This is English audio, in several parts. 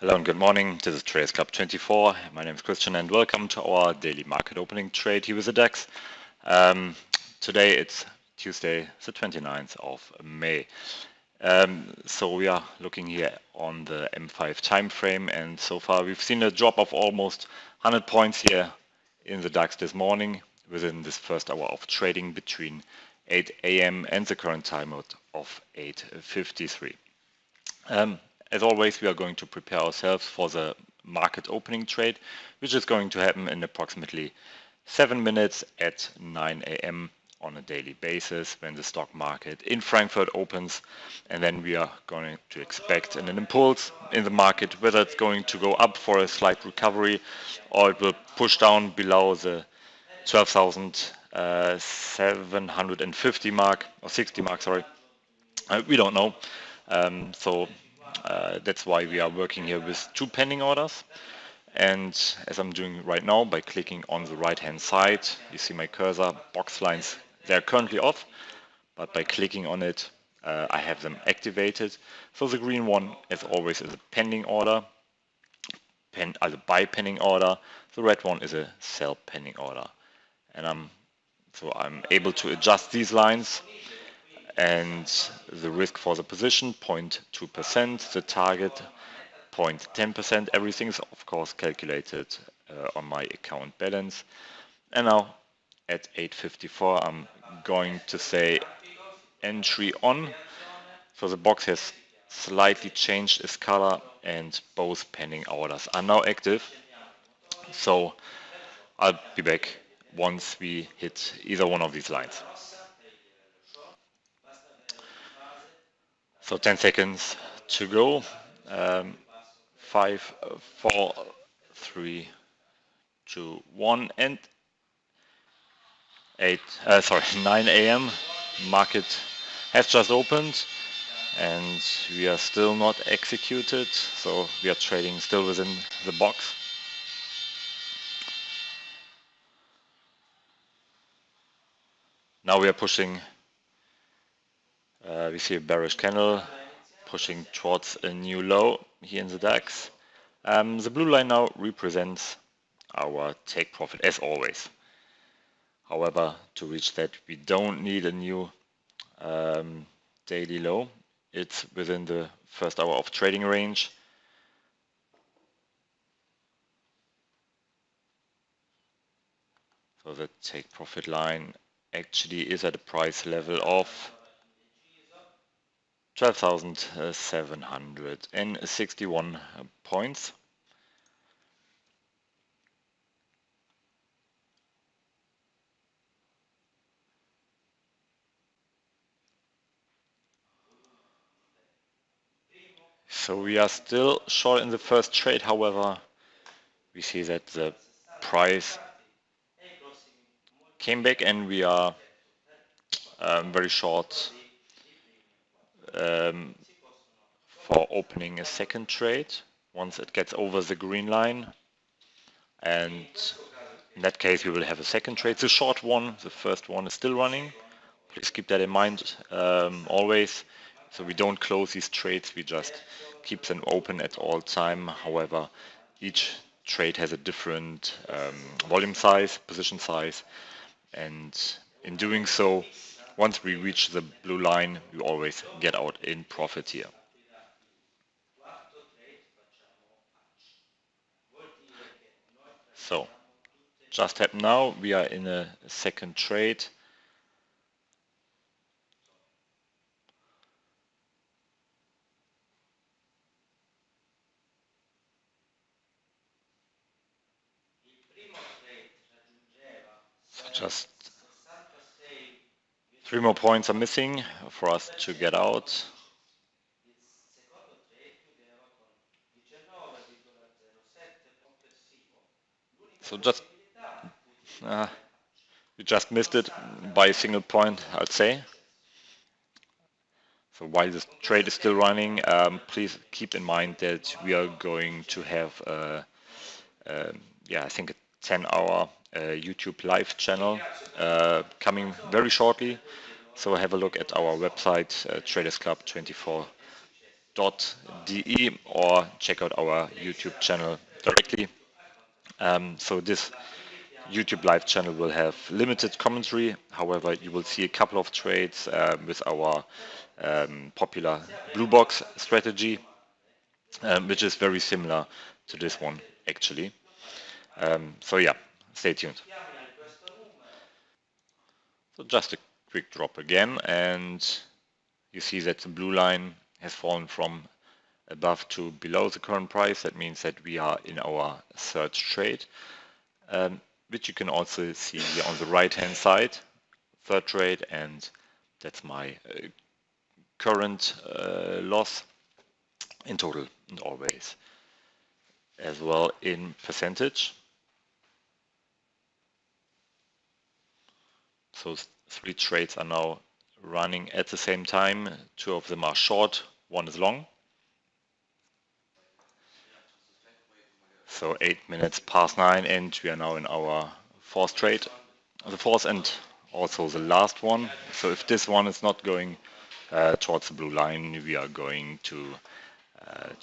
Hello and good morning. This is TradersClub24. My name is Christian and welcome to our daily market opening trade here with the DAX. Today it's Tuesday, the 29th of May. So we are looking here on the M5 time frame, and so far we've seen a drop of almost 100 points here in the DAX this morning within this first hour of trading between 8 a.m. and the current time of 8:53. As always, we are going to prepare ourselves for the market opening trade, which is going to happen in approximately 7 minutes at 9 a.m. on a daily basis when the stock market in Frankfurt opens. And then we are going to expect an impulse in the market, whether it's going to go up for a slight recovery or it will push down below the 12,750 mark or 60 mark, sorry. We don't know. That's why we are working here with two pending orders. And as I'm doing right now, by clicking on the right hand side, you see my cursor, box lines, they're currently off, but by clicking on it, I have them activated. So the green one, as always, is a pending order, a buy pending order. The red one is a sell pending order. And I'm able to adjust these lines. And the risk for the position, 0.2%, the target, 0.10%. Everything is, of course, calculated on my account balance. And now at 8:54, I'm going to say entry on. So the box has slightly changed its color and both pending orders are now active. So I'll be back once we hit either one of these lines. So 10 seconds to go. 5, 4, 3, 2, 1, and 9 a.m. Market has just opened, and we are still not executed. So we are trading still within the box. Now we are pushing. We see a bearish candle pushing towards a new low here in the DAX. The blue line now represents our take profit as always. However, to reach that, we don't need a new daily low. It's within the first hour of trading range. So the take profit line actually is at a price level of 12,761 points. So we are still short in the first trade. However, we see that the price came back and we are very short for opening a second trade once it gets over the green line. And in that case, we will have a second trade. It's a short one. The first one is still running. Please keep that in mind always. So we don't close these trades. We just keep them open at all time. However, each trade has a different volume size, position size. And in doing so, once we reach the blue line, we always get out in profit here. So, just happened now, we are in a second trade. So just 3 more points are missing for us to get out. So we just missed it by a single point, I'd say. So while this trade is still running, please keep in mind that we are going to have, I think a 10-hour YouTube live channel coming very shortly. So have a look at our website, TradersClub24. tradersclub24.de or check out our YouTube channel directly. So this YouTube live channel will have limited commentary. However, you will see a couple of trades with our popular blue box strategy, which is very similar to this one actually. So yeah, stay tuned. So just a quick drop again, and you see that the blue line has fallen from above to below the current price. That means that we are in our third trade, which you can also see here on the right hand side, third trade, and that's my current loss in total and always, as well in percentage. So 3 trades are now running at the same time. 2 of them are short, 1 is long. So 8 minutes past 9, and we are now in our fourth trade, the fourth and also the last one. So if this one is not going towards the blue line, we are going to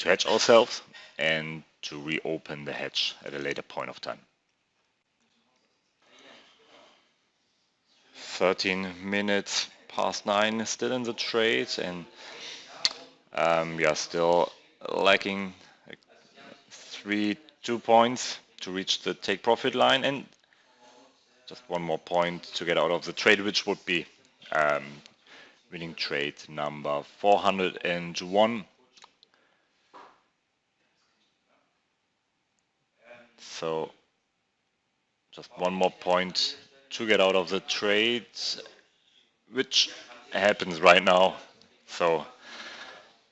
hedge ourselves and to reopen the hedge at a later point of time. 13 minutes past 9, still in the trade, and we are still lacking 2 points to reach the take profit line, and just one more point to get out of the trade, which would be winning trade number 401. So just one more point to get out of the trade, which happens right now. So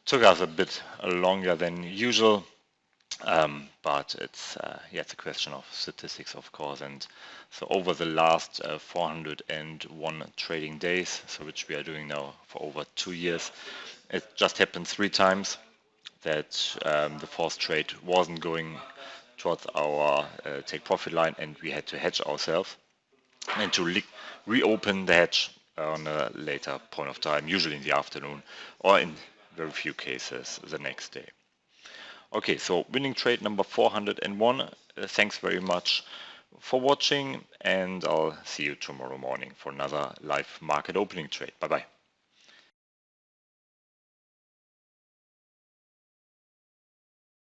took us a bit longer than usual, but it's it's a question of statistics, of course. And so over the last 401 trading days, so which we are doing now for over 2 years, it just happened 3 times that the fourth trade wasn't going towards our take profit line, and we had to hedge ourselves and to reopen the hedge on a later point of time, usually in the afternoon, or in very few cases the next day. Okay, so winning trade number 401. Thanks very much for watching, and I'll see you tomorrow morning for another live market opening trade. Bye bye.